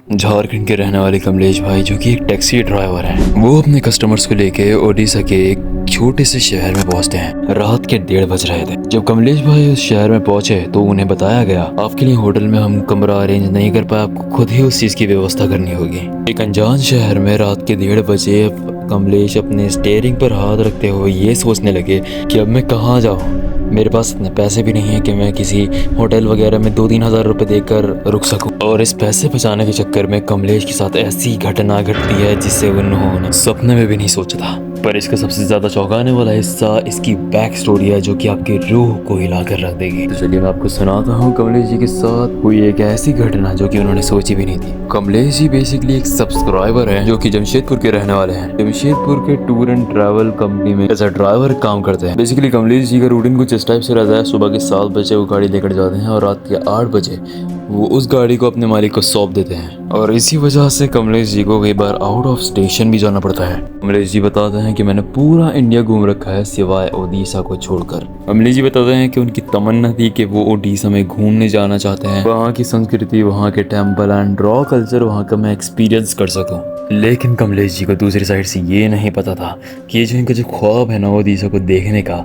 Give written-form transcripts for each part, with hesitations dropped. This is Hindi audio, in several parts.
झारखंड के रहने वाले कमलेश भाई जो कि एक टैक्सी ड्राइवर हैं, वो अपने कस्टमर्स को लेके ओडिशा के एक छोटे से शहर में पहुंचते हैं। रात के 1:30 बज रहे थे। जब कमलेश भाई उस शहर में पहुंचे तो उन्हें बताया गया, आपके लिए होटल में हम कमरा अरेंज नहीं कर पाए, आपको खुद ही उस चीज की व्यवस्था करनी होगी। एक अनजान शहर में रात के 1:30 बजे कमलेश अपने स्टीयरिंग पर हाथ रखते हुए ये सोचने लगे कि अब मैं कहाँ जाऊँ। मेरे पास इतने पैसे भी नहीं है कि मैं किसी होटल वगैरह में 2-3 हज़ार रुपये देकर रुक सकूं। और इस पैसे बचाने के चक्कर में कमलेश के साथ ऐसी घटना घटती है जिससे उन्होंने सपने में भी नहीं सोचा था। पर इसका सबसे ज़्यादा चौंकाने वाला हिस्सा इसकी बैक स्टोरी है जो कि आपकी रूह को हिला कर रख देगी। तो चलिए मैं आपको सुनाता हूँ कमलेश जी के साथ हुई एक ऐसी घटना जो कि उन्होंने सोची भी नहीं थी। कमलेश जी बेसिकली एक सब्सक्राइबर हैं जो कि जमशेदपुर के रहने वाले हैं। जमशेदपुर के टूर एंड ट्रैवल कंपनी में एज अ ड्राइवर काम करते हैं। बेसिकली कमलेश जी का रूटीन कुछ इस टाइप से रहता है, सुबह के 7 बजे वो गाड़ी लेकर जाते हैं और रात के 8 बजे वो उस गाड़ी को अपने मालिक को सौंप देते हैं। और इसी वजह से कमलेश जी को कई बार आउट ऑफ स्टेशन भी जाना पड़ता है। कमलेश जी बताते हैं कि मैंने पूरा इंडिया घूम रखा है सिवाय ओडिशा को छोड़कर। कमलेश जी बताते हैं कि उनकी तमन्ना थी कि वो ओडिशा में घूमने जाना चाहते हैं, वहाँ की संस्कृति, वहाँ के टेम्पल एंड रॉ कल्चर वहाँ का मैं एक्सपीरियंस कर सकूँ। लेकिन कमलेश जी को दूसरी साइड से ये नहीं पता था कि ये जो इनका जो ख्वाब है ना ओडिशा को देखने का,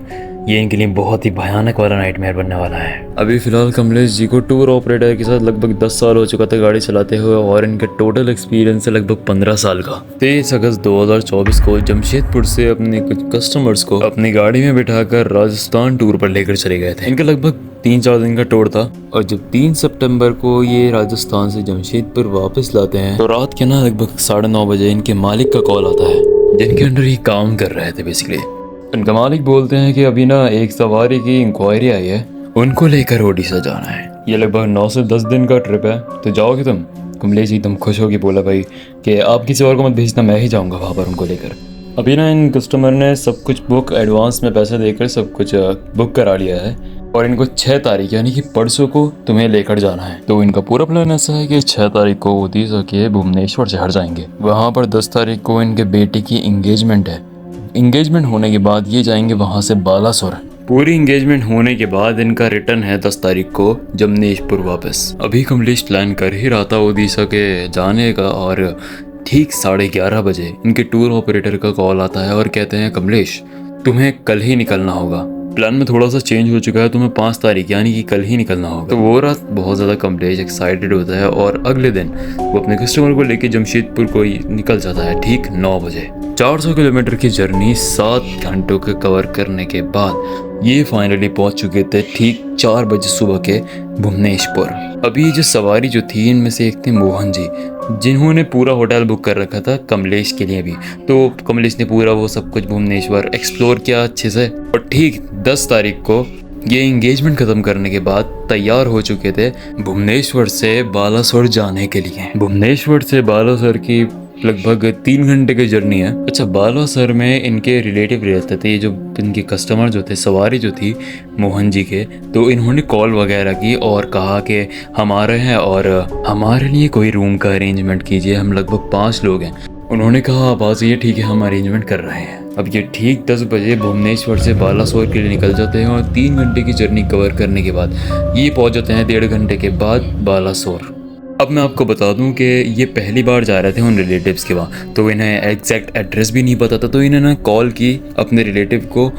ये इनके लिए बहुत ही भयानक वाला नाइटमेयर बनने वाला है। अभी फिलहाल कमलेश जी को टूर ऑपरेटर के साथ लगभग 10 साल हो चुका था गाड़ी चलाते हुए और इनका टोटल एक्सपीरियंस है लगभग 15 साल का। 23 अगस्त 2024 को जमशेदपुर से अपने कुछ कस्टमर्स को अपनी गाड़ी में बिठाकर राजस्थान टूर पर लेकर चले गए थे। इनका लगभग 3-4 दिन का टूर था और जब 3 सितंबर को ये राजस्थान से जमशेदपुर वापस लाते हैं तो रात के ना लगभग 9:30 बजे इनके मालिक का कॉल आता है जिनके अंडर ये काम कर रहे थे। बेसिकली इनका मालिक बोलते हैं कि अभी ना एक सवारी की इंक्वायरी आई है, उनको लेकर ओडिशा जाना है। ये लगभग 9 से 10 दिन का ट्रिप है, तो जाओगे तुम? कमलेश एकदम खुश होगी बोला भाई कि आप किसी और को मत भेजना, मैं ही जाऊंगा वहाँ पर उनको लेकर। अभी ना इन कस्टमर ने सब कुछ बुक एडवांस में पैसे देकर सब कुछ बुक करा लिया है और इनको 6 तारीख यानी कि परसों को तुम्हें लेकर जाना है। तो इनका पूरा प्लान ऐसा है कि 6 तारीख को ओडिशा के भुवनेश्वर शहर जाएंगे। वहाँ पर 10 तारीख को इनके बेटे की इंगेजमेंट है। इंगेजमेंट होने के बाद ये जाएंगे वहाँ से बालासोर। पूरी इंगेजमेंट होने के बाद इनका रिटर्न है 10 तारीख को जमनेशपुर वापस। अभी कमलेश प्लान कर ही रहा था ओडिशा के जाने का और ठीक 11:30 बजे इनके टूर ऑपरेटर का कॉल आता है और कहते हैं कमलेश तुम्हें कल ही निकलना होगा। प्लान में थोड़ा सा चेंज हो चुका है, तुम्हें 5 तारीख यानी कि कल ही निकलना होगा। तो वो रात बहुत ज़्यादा कमलेश एक्साइटेड होता है और अगले दिन वो अपने कस्टमर को लेके जमशेदपुर को निकल जाता है ठीक 9 बजे। 400 किलोमीटर की जर्नी 7 घंटों के कवर करने के बाद ये फाइनली पहुंच चुके थे ठीक 4 बजे सुबह के भुवनेश्वर। अभी जो सवारी जो थी इनमें से एक थे मोहन जी जिन्होंने पूरा होटल बुक कर रखा था कमलेश के लिए भी। तो कमलेश ने पूरा वो सब कुछ भुवनेश्वर एक्सप्लोर किया अच्छे से और ठीक 10 तारीख को ये एंगेजमेंट खत्म करने के बाद तैयार हो चुके थे भुवनेश्वर से बालासोर जाने के लिए। भुवनेश्वर से बालासोर की लगभग 3 घंटे की जर्नी है। अच्छा, बालासोर में इनके रिलेटिव रहते थे, जो इनके कस्टमर जो थे, सवारी जो थी मोहन जी के, तो इन्होंने कॉल वगैरह की और कहा कि हम आ रहे हैं और हमारे लिए कोई रूम का अरेंजमेंट कीजिए, हम लगभग 5 लोग हैं। उन्होंने कहा आप आ जाइए, ठीक है हम अरेंजमेंट कर रहे हैं। अब ये ठीक 10 बजे भुवनेश्वर से बालासोर के लिए निकल जाते हैं और 3 घंटे की जर्नी कवर करने के बाद ये पहुंच जाते हैं 1.5 घंटे के बाद बालासोर। अब मैं आपको बता दूं कि ये पहली बार जा रहे थे उन रिलेटिव्स के वहाँ, तो इन्हें एग्जैक्ट एड्रेस भी नहीं पता था। तो इन्होंने कॉल की अपने रिलेटिव को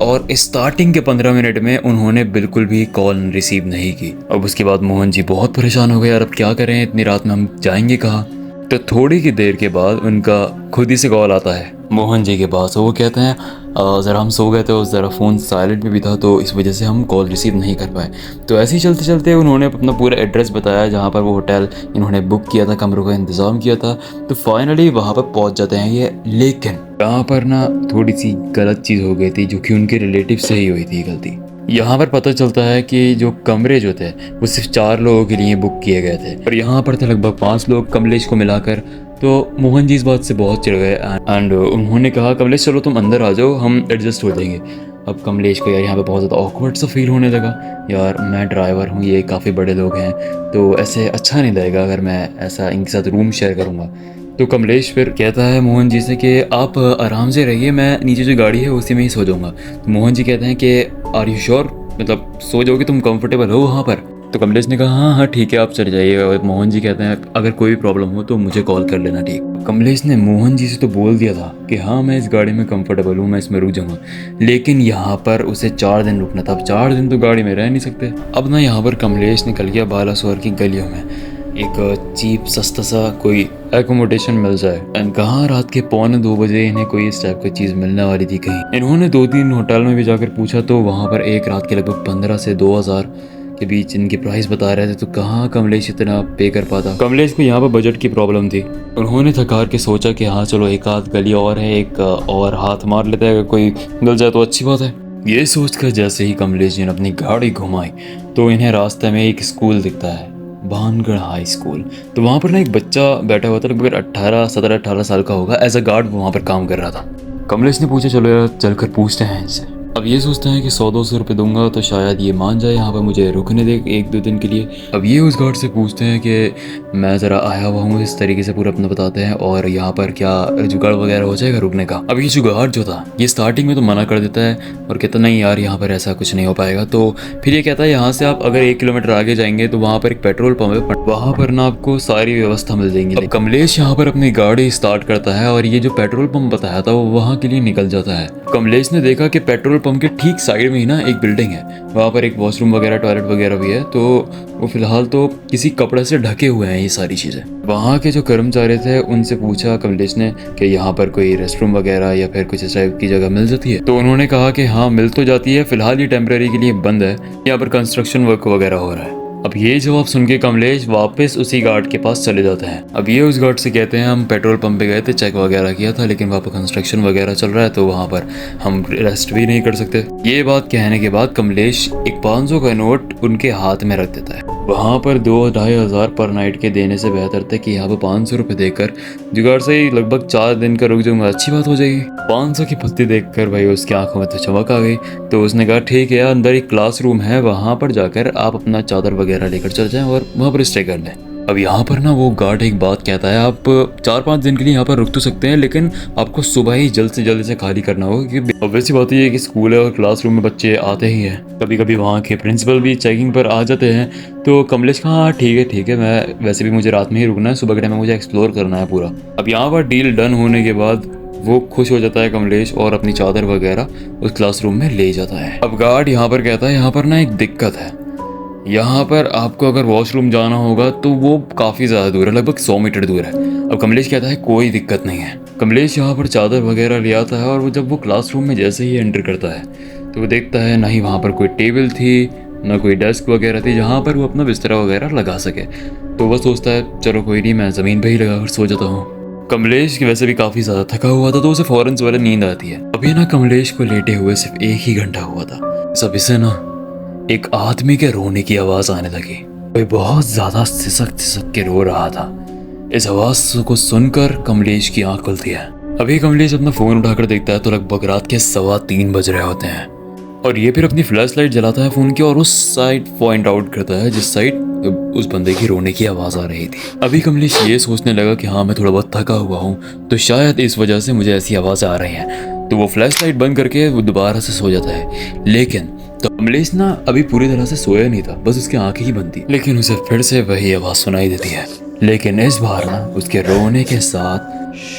और स्टार्टिंग के 15 मिनट में उन्होंने बिल्कुल भी कॉल रिसीव नहीं की। अब उसके बाद मोहन जी बहुत परेशान हो गए, यार अब क्या करें, इतनी रात में हम जाएंगे कहाँ। तो थोड़ी की देर के बाद उनका खुद ही से कॉल आता है मोहन जी के पास। वो कहते हैं ज़रा हम सो गए थे और ज़रा फ़ोन साइलेंट में भी था तो इस वजह से हम कॉल रिसीव नहीं कर पाए। तो ऐसे ही चलते चलते उन्होंने अपना पूरा एड्रेस बताया जहाँ पर वो होटल इन्होंने बुक किया था, कमरों का इंतज़ाम किया था। तो फाइनली वहाँ पर पहुँच जाते हैं ये। लेकिन यहाँ पर ना थोड़ी सी गलत चीज़ हो गई थी जो कि उनके रिलेटिव से ही हुई थी गलती। यहाँ पर पता चलता है कि जो कमरे जो थे वो सिर्फ 4 लोगों के लिए बुक किए गए थे और यहाँ पर थे लगभग 5 लोग कमलेश को मिलाकर। तो मोहन जी इस बात से बहुत चिढ़ गए एंड उन्होंने कहा कमलेश चलो तुम अंदर आ जाओ, हम एडजस्ट हो जाएंगे। अब कमलेश को यार यहाँ पे बहुत ज़्यादा ऑकवर्ड सा फील होने लगा, यार मैं ड्राइवर हूँ, ये काफ़ी बड़े लोग हैं तो ऐसे अच्छा नहीं लगेगा अगर मैं ऐसा इनके साथ रूम शेयर करूँगा। तो कमलेश फिर कहता है मोहन जी से कि आप आराम से रहिए, मैं नीचे जो गाड़ी है उसी में ही सो जाऊँगा। तो मोहन जी कहते हैं कि आर यू श्योर, मतलब सो जाओगे तुम, कंफर्टेबल हो वहाँ पर? तो कमलेश ने कहा हाँ हाँ ठीक है आप चले जाइए। और मोहन जी कहते हैं अगर कोई भी प्रॉब्लम हो तो मुझे कॉल कर लेना। ठीक। कमलेश ने मोहन जी से तो बोल दिया था कि हाँ मैं इस गाड़ी में कंफर्टेबल हूँ, मैं इसमें रुक जाऊँगा, लेकिन यहाँ पर उसे 4 दिन रुकना था। अब 4 दिन तो गाड़ी में रह नहीं सकते। अब ना यहाँ पर कमलेश निकल गया बालासोर की गलियों में एक चीप सस्ता सा कोई एकोमोडेशन मिल जाए। एंड कहाँ रात के 1:45 इन्हें कोई इस टाइप की चीज़ मिलने वाली थी कहीं। इन्होंने 2-3 होटल में भी जाकर पूछा तो वहाँ पर एक रात के लगभग 15 से 2000 के बीच इनकी प्राइस बता रहे थे। तो कहाँ कमलेश इतना पे कर पाता। कमलेश को यहाँ पर बजट की प्रॉब्लम थी। उन्होंने थकार के सोचा कि हाँ चलो एक आध गली और है, एक और हाथ मार लेते हैं, अगर कोई मिल जाए तो अच्छी बात है। ये सोचकर जैसे ही कमलेश जी ने अपनी गाड़ी घुमाई तो इन्हें रास्ते में एक स्कूल दिखता है, भानगढ़ हाई स्कूल। तो वहाँ पर ना एक बच्चा बैठा हुआ था, लगभग 17-18 साल का होगा, एज अ गार्ड वहाँ पर काम कर रहा था। कमलेश ने पूछा चलो यार चलकर पूछते हैं इनसे। अब ये सोचते हैं कि 100-200 रुपये दूंगा तो शायद ये मान जाए, यहाँ पर मुझे रुकने दे 1-2 दिन के लिए। अब ये उस गार्ड से पूछते हैं कि मैं ज़रा आया हुआ हूँ, इस तरीके से पूरा अपना बताते हैं, और यहाँ पर क्या जुगाड़ वगैरह हो जाएगा रुकने का। अब ये जुगाड़ जो था ये स्टार्टिंग में तो मना कर देता है और कहता नहीं यार यहाँ पर ऐसा कुछ नहीं हो पाएगा। तो फिर ये कहता है यहाँ से आप अगर 1 किलोमीटर आगे जाएंगे तो वहाँ पर एक पेट्रोल पंप है, वहाँ पर ना आपको सारी व्यवस्था मिल जाएंगी। अब कमलेश यहाँ पर अपनी गाड़ी स्टार्ट करता है और ये जो पेट्रोल पंप बताया था वो वहाँ के लिए निकल जाता है। कमलेश ने देखा कि पेट्रोल पंप के ठीक साइड में ही ना एक बिल्डिंग है, वहाँ पर एक वॉशरूम वगैरह टॉयलेट वगैरह भी है। तो वो फिलहाल तो किसी कपड़े से ढके हुए हैं ये सारी चीज़ें। वहाँ के जो कर्मचारी थे उनसे पूछा कमलेश ने कि यहाँ पर कोई रेस्टरूम वगैरह या फिर कुछ इस टाइप की जगह मिल जाती है। तो उन्होंने कहा कि हाँ मिल तो जाती है, फिलहाल ये टेम्परेरी के लिए बंद है, यहाँ पर कंस्ट्रक्शन वर्क वगैरह हो रहा है। अब ये जवाब सुन के कमलेश वापस उसी गार्ड के पास चले जाते हैं। अब ये उस गार्ड से कहते हैं हम पेट्रोल पंप पे गए थे, चेक वगैरह किया था, लेकिन वहाँ पर कंस्ट्रक्शन वगैरह चल रहा है तो वहाँ पर हम रेस्ट भी नहीं कर सकते। ये बात कहने के बाद कमलेश एक 500 का नोट उनके हाथ में रख देता है। वहाँ पर 2-2.5 हज़ार पर नाइट के देने से बेहतर था कि यहाँ पर 500 रुपये देकर जुगाड़ से ही लगभग 4 दिन का रुक जाऊंगा, अच्छी बात हो जाएगी। 500 की पत्ती देखकर भाई उसकी आंखों में तो चमक आ गई। तो उसने कहा ठीक है, अंदर एक क्लासरूम है, वहाँ पर जाकर आप अपना चादर वगैरह लेकर चल जाएं और वहाँ पर स्टे कर लें। अब यहाँ पर ना वो गार्ड एक बात कहता है, आप 4-5 दिन के लिए यहाँ पर रुक तो सकते हैं, लेकिन आपको सुबह ही जल्द से जल्द से खाली करना होगा, क्योंकि ऑब्वियसली बात ये है कि स्कूल है और क्लासरूम में बच्चे आते ही हैं, कभी कभी वहाँ के प्रिंसिपल भी चेकिंग पर आ जाते हैं। तो कमलेश कहा हाँ ठीक है, मैं वैसे भी मुझे रात में ही रुकना है, सुबह के टाइम में मुझे एक्सप्लोर करना है पूरा। अब यहाँ पर डील डन होने के बाद वो खुश हो जाता है कमलेश और अपनी चादर वगैरह उस क्लासरूम में ले जाता है। अब गार्ड यहाँ पर कहता है यहाँ पर ना एक दिक्कत है, यहाँ पर आपको अगर वॉशरूम जाना होगा तो वो काफ़ी ज़्यादा दूर है, लगभग 100 मीटर दूर है। अब कमलेश कहता है कोई दिक्कत नहीं है। कमलेश यहाँ पर चादर वगैरह ले आता है और वो जब वो क्लासरूम में जैसे ही एंटर करता है तो वो देखता है ना ही वहाँ पर कोई टेबल थी, ना कोई डेस्क वगैरह थी जहाँ पर वो अपना बिस्तरा वगैरह लगा सके। तो वह सोचता है चलो कोई नहीं, मैं ज़मीन पर ही लगा कर सो जाता हूँ। कमलेश वैसे भी काफ़ी ज़्यादा थका हुआ था तो उसे फ़ौरन से नींद आती है। अभी ना कमलेश को लेटे हुए सिर्फ 1 ही घंटा हुआ था, सब इसे ना एक आदमी के रोने की आवाज़ आने लगी। कोई बहुत ज़्यादा सिसक के रो रहा था। इस आवाज़ को सुनकर कमलेश की आंख खुलती है। अभी कमलेश अपना फ़ोन उठाकर देखता है तो लगभग रात के 3:15 बज रहे होते हैं और ये फिर अपनी फ्लैश लाइट जलाता है फ़ोन की और उस साइड पॉइंट आउट करता है जिस साइड उस बंदे की रोने की आवाज़ आ रही थी। अभी कमलेश ये सोचने लगा कि हाँ मैं थोड़ा बहुत थका हुआ हूँ तो शायद इस वजह से मुझे ऐसी आवाज़ें आ रही हैं। तो वो फ्लैश लाइट बंद करके वो दोबारा से सो जाता है। लेकिन तो कमलेश ना अभी पूरी तरह से सोया नहीं था, बस उसकी आंखें ही बंद थी, लेकिन उसे फिर से वही आवाज़ सुनाई देती है। लेकिन इस बार ना उसके रोने के साथ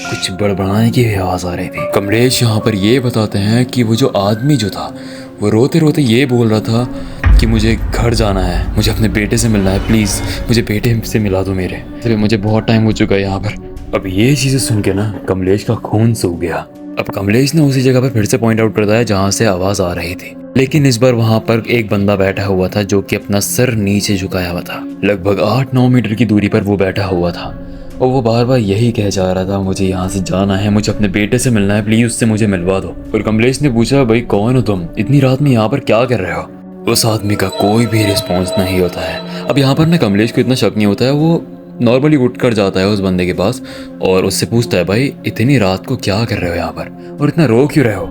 कुछ बड़बड़ाने की आवाज़ आ रही थी। कमलेश यहाँ पर ये बताते हैं कि वो जो आदमी जो था वो रोते रोते ये बोल रहा था कि मुझे घर जाना है, मुझे अपने बेटे से मिलना है, प्लीज़ मुझे बेटे से मिला दो मेरे, मुझे बहुत टाइम हो चुका है यहाँ पर। अब ये चीज़ें सुन के ना कमलेश का खून सूख गया। अब कमलेश ने उसी जगह पर फिर से पॉइंट आउट करता है जहाँ से आवाज़ आ रही थी, लेकिन इस बार वहाँ पर एक बंदा बैठा हुआ था जो कि अपना सर नीचे झुकाया हुआ था। लगभग 8-9 मीटर की दूरी पर वो बैठा हुआ था और वो बार बार यही कह जा रहा था मुझे यहाँ से जाना है, मुझे अपने बेटे से मिलना है, प्लीज़ उससे मुझे मिलवा दो। और कमलेश ने पूछा भाई कौन हो तुम, इतनी रात में यहाँ पर क्या कर रहे हो? उस आदमी का कोई भी रिस्पॉन्स नहीं होता है। अब यहाँ पर ना कमलेश को इतना शक नहीं होता है, वो नॉर्मली उठ कर जाता है उस बंदे के पास और उससे पूछता है भाई इतनी रात को क्या कर रहे हो यहाँ पर और इतना रो क्यों रहे हो?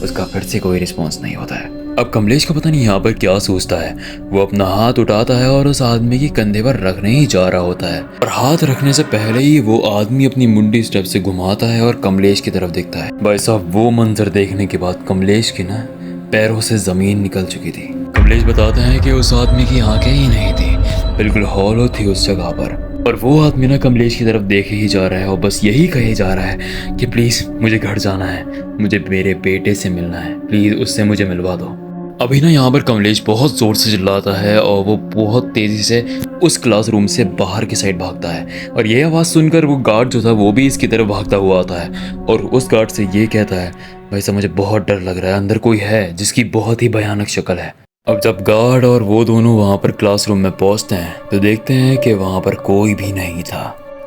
उसका फिर से कोई रिस्पॉन्स नहीं होता है। अब कमलेश को पता नहीं यहाँ पर क्या सोचता है, वो अपना हाथ उठाता है और उस आदमी के कंधे पर रखने ही जा रहा होता है और हाथ रखने से पहले ही वो आदमी अपनी मुंडी स्टेप से घुमाता है और कमलेश की तरफ देखता है। भाई साहब वो मंजर देखने के बाद कमलेश की ना पैरों से जमीन निकल चुकी थी। कमलेश बताते हैं कि उस आदमी की आंखें ही नहीं थी, बिल्कुल हॉलो थी उस जगह पर। और वो आदमी ना कमलेश की तरफ देखे ही जा रहा है और बस यही कहे जा रहा है कि प्लीज़ मुझे घर जाना है, मुझे मेरे बेटे से मिलना है, प्लीज़ उससे मुझे मिलवा दो। अभी ना यहाँ पर कमलेश बहुत ज़ोर से चिल्लाता है और वो बहुत तेज़ी से उस क्लासरूम से बाहर की साइड भागता है। और ये आवाज़ सुनकर वो गार्ड जो था वो भी इसकी तरफ भागता हुआ आता है और उस गार्ड से ये कहता है, भाई साहब मुझे बहुत डर लग रहा है, अंदर कोई है जिसकी बहुत ही भयानक शक्ल है। अब जब गार्ड और वो दोनों वहाँ पर क्लासरूम में पहुँचते हैं तो देखते हैं कि वहाँ पर कोई भी नहीं था।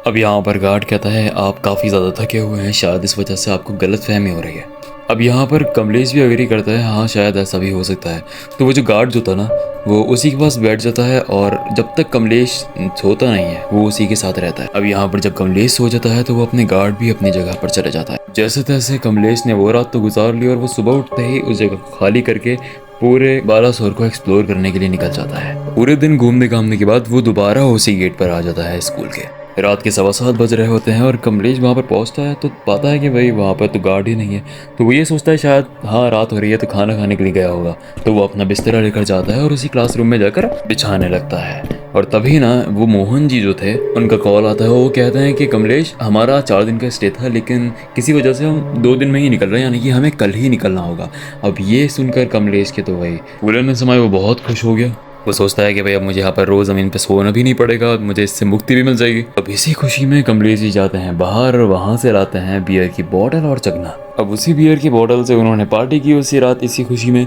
अब यहाँ पर गार्ड कहता है, आप काफ़ी ज़्यादा थके हुए हैं, शायद इस वजह से आपको गलतफहमी हो रही है। अब यहाँ पर कमलेश भी एग्री करता है, हाँ शायद ऐसा भी हो सकता है। तो वो जो गार्ड जो था ना वो उसी के पास बैठ जाता है और जब तक कमलेश सोता नहीं है वो उसी के साथ रहता है। अब यहाँ पर जब कमलेश सो जाता है तो वो अपने गार्ड भी अपनी जगह पर चले जाता है। जैसे तैसे कमलेश ने वो रात तो गुजार ली और वो सुबह उठते ही उस जगह को खाली करके पूरे बालासोर को एक्सप्लोर करने के लिए निकल जाता है। पूरे दिन घूमने घामने के बाद वो दोबारा उसी गेट पर आ जाता है स्कूल के। रात के 7:15 बज रहे होते हैं और कमलेश वहाँ पर पहुँचता है तो पाता है कि भाई वहाँ पर तो गार्ड ही नहीं है। तो वो ये सोचता है शायद हाँ रात हो रही है तो खाना खाने के लिए गया होगा। तो वो अपना बिस्तरा लेकर जाता है और उसी क्लासरूम में जाकर बिछाने लगता है। और तभी ना वो मोहन जी जो थे उनका कॉल आता है। वो कहते हैं कि कमलेश हमारा 4 दिन का स्टे था लेकिन किसी वजह से हम 2 दिन में ही निकल रहे हैं, यानी कि हमें कल ही निकलना होगा। अब ये सुनकर कमलेश के तो भाई पूरे समय वो बहुत खुश हो गया। वो सोचता है कि भाई अब मुझे यहाँ पर रोज़ ज़मीन पे सोना भी नहीं पड़ेगा, मुझे इससे मुक्ति भी मिल जाएगी। अब इसी खुशी में कमलेश जी जाते हैं बाहर और वहाँ से लाते हैं बियर की बोतल और चखना। अब उसी बियर की बोतल से उन्होंने पार्टी की उसी रात इसी खुशी में।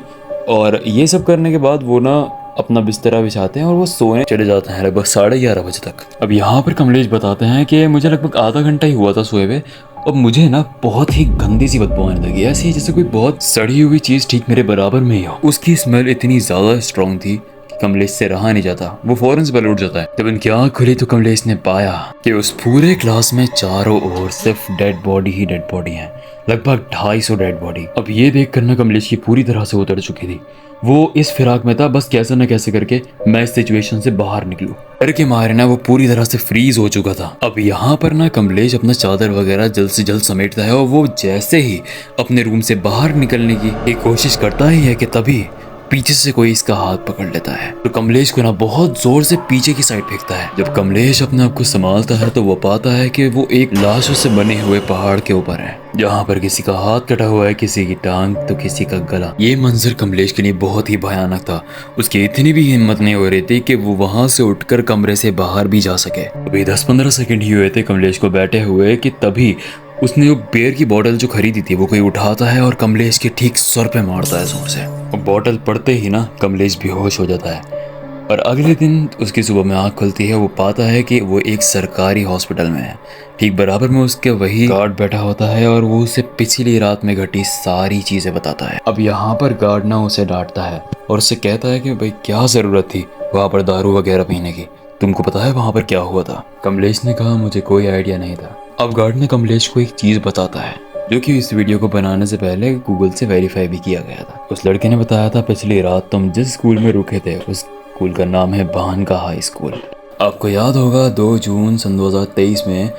और ये सब करने के बाद वो ना अपना बिस्तरा बिछाते हैं और वो सोने चले जाते हैं लगभग 11:30 बजे तक। अब यहाँ पर कमलेश बताते हैं कि मुझे लगभग आधा घंटा ही हुआ था सोए हुए। अब मुझे ना बहुत ही गंदी सी बदबू आने लगी, ऐसी जैसे कोई बहुत सड़ी हुई चीज़ ठीक मेरे बराबर में ही हो। उसकी स्मेल इतनी ज़्यादा स्ट्रॉन्ग थी कमलेश से रहा नहीं जाता। वो फौरन से पलट जाता है। जब उनकी आँख खुली तो कमलेश ने पाया कि उस पूरे क्लास में चारों ओर सिर्फ डेड बॉडी ही डेड बॉडी है, लगभग 250 डेड बॉडी। अब ये देख कर ना कमलेश की पूरी तरह से उतर चुकी थी। वो इस फिराक में था बस कैसे न कैसे करके मैं इस सिचुएशन से बाहर निकलूं। डर के मारे ना वो पूरी तरह से फ्रीज हो चुका था। अब यहाँ पर ना कमलेश अपना चादर वगैरह जल्द से जल्द समेटता है और वो जैसे ही अपने रूम से बाहर निकलने की कोशिश करता ही है कि तभी पीछे से कोई इसका हाथ पकड़ लेता है। तो कमलेश को ना बहुत जोर से पीछे की साइड फेंकता है। जब कमलेश अपने आप को संभालता है तो वो पाता है कि वो एक लाशों से बने हुए पहाड़ के ऊपर है, जहाँ पर किसी का हाथ कटा हुआ है, किसी की टांग तो किसी का गला। ये मंजर कमलेश के लिए बहुत ही भयानक था। उसकी इतनी भी हिम्मत नहीं हो रही थी कि वो वहां से उठकर कमरे से बाहर भी जा सके। अभी 10-15 सेकंड ही हुए थे कमलेश को बैठे हुए कि तभी उसने वो बियर की बोतल जो खरीदी थी वो कोई उठाता है और कमलेश के ठीक सर पे मारता है जोर से। वो बोतल पड़ते ही ना कमलेश बेहोश हो जाता है। और अगले दिन उसकी सुबह में आँख खुलती है। वो पाता है कि वो एक सरकारी हॉस्पिटल में है। ठीक बराबर में उसके वही गार्ड बैठा होता है और वो उसे पिछली रात में घटी सारी चीज़ें बताता है। अब यहाँ पर गार्ड ना उसे डांटता है और उससे कहता है कि भाई क्या ज़रूरत थी वहाँ पर दारू वगैरह पीने की, तुमको पता है वहाँ पर क्या हुआ था? कमलेश ने कहा मुझे कोई आइडिया नहीं था। अब गार्ड ने कमलेश को एक चीज़ बताता है जो कि इस वीडियो को बनाने से पहले गूगल से वेरीफाई भी किया गया था। उस लड़के ने बताया था पिछली रात तुम जिस स्कूल में रुके थे उस स्कूल का नाम है भानका हाई स्कूल। आपको याद होगा 2 जून सन 2023 में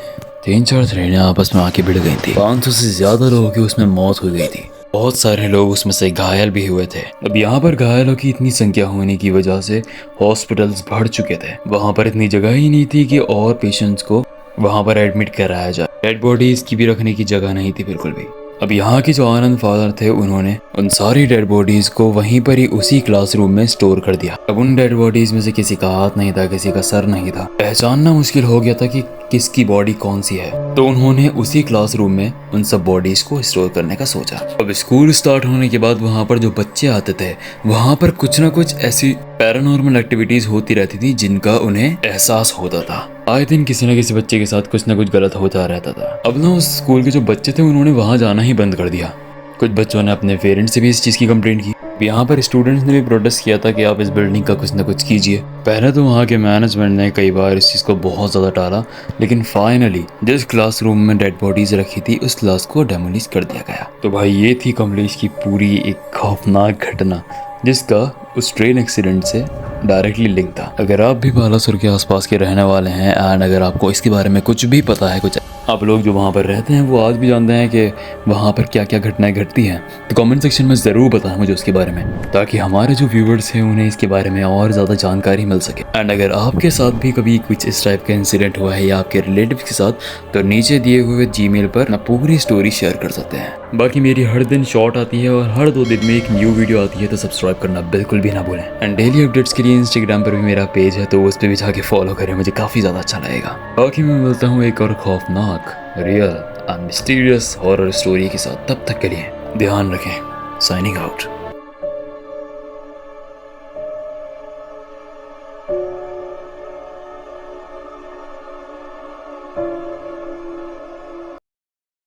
3-4 ट्रेनें आपस में आके भिड़ गई थी। 500 से ज़्यादा लोगों की उसमें मौत हो गई थी। बहुत सारे लोग उसमें से घायल भी हुए थे। अब यहाँ पर घायलों की इतनी संख्या होने की वजह से हॉस्पिटल्स भर चुके थे। वहाँ पर इतनी जगह ही नहीं थी कि और पेशेंट्स को वहाँ पर एडमिट कराया जाए। डेड बॉडीज की भी रखने की जगह नहीं थी बिल्कुल भी। अब यहाँ के जो आनंद फादर थे उन्होंने उन सारी डेड बॉडीज को वहीं पर ही उसी क्लासरूम में स्टोर कर दिया। अब उन डेड बॉडीज में से किसी का हाथ नहीं था, किसी का सर नहीं था। पहचानना मुश्किल हो गया था कि किसकी बॉडी कौन सी है। तो उन्होंने उसी क्लासरूम में उन सब बॉडीज को स्टोर करने का सोचा। अब स्कूल स्टार्ट होने के बाद वहाँ पर जो बच्चे आते थे वहाँ पर कुछ ना कुछ ऐसी पैरानॉर्मल एक्टिविटीज होती रहती थी जिनका उन्हें एहसास होता था। आए दिन किसी न किसी बच्चे के साथ कुछ ना कुछ गलत होता रहता था। अब ना उस स्कूल के जो बच्चे थे उन्होंने वहाँ जाना ही बंद कर दिया। कुछ बच्चों ने अपने पेरेंट्स से भी इस चीज़ की कंप्लेंट की। यहाँ पर स्टूडेंट्स ने भी प्रोटेस्ट किया था कि आप इस बिल्डिंग का कुछ ना कुछ कीजिए। पहले तो वहाँ के मैनेजमेंट ने कई बार इस चीज़ को बहुत ज़्यादा टाला, लेकिन फाइनली जिस क्लासरूम में डेड बॉडीज रखी थी उस क्लास को डेमोलिश कर दिया गया। तो भाई ये थी कमलेश की पूरी एक खौफनाक घटना जिसका उस ट्रेन एक्सीडेंट से डायरेक्टली लिंक था। अगर आप भी बालासुर के आसपास के रहने वाले हैं एंड अगर आपको इसके बारे में कुछ भी पता है, कुछ आप लोग जो वहाँ पर रहते हैं वो आज भी जानते हैं कि वहाँ पर क्या क्या घटनाएं घटती हैं, तो कमेंट सेक्शन में ज़रूर बताएं मुझे उसके बारे में, ताकि हमारे जो व्यूवर्स हैं उन्हें इसके बारे में और ज़्यादा जानकारी मिल सके। एंड अगर आपके साथ भी कभी कुछ इस टाइप का इंसिडेंट हुआ है या आपके रिलेटिव्स के साथ, तो नीचे दिए हुए जीमेल पर ना पूरी स्टोरी शेयर कर सकते हैं। बाकी मेरी हर दिन शॉर्ट आती है और हर 2 दिन में एक न्यू वीडियो आती है, तो सब्सक्राइब करना बिल्कुल भी ना भूलें। एंड डेली अपडेट्स के लिए इंस्टाग्राम पर भी मेरा पेज है, तो उस पर भी जाके फॉलो करें, मुझे काफ़ी ज़्यादा अच्छा लगेगा। बाकी मैं मिलता हूँ एक और खौफनाक, real and mysterious horror story के साथ। तब तक के लिए ध्यान रखें। Signing out.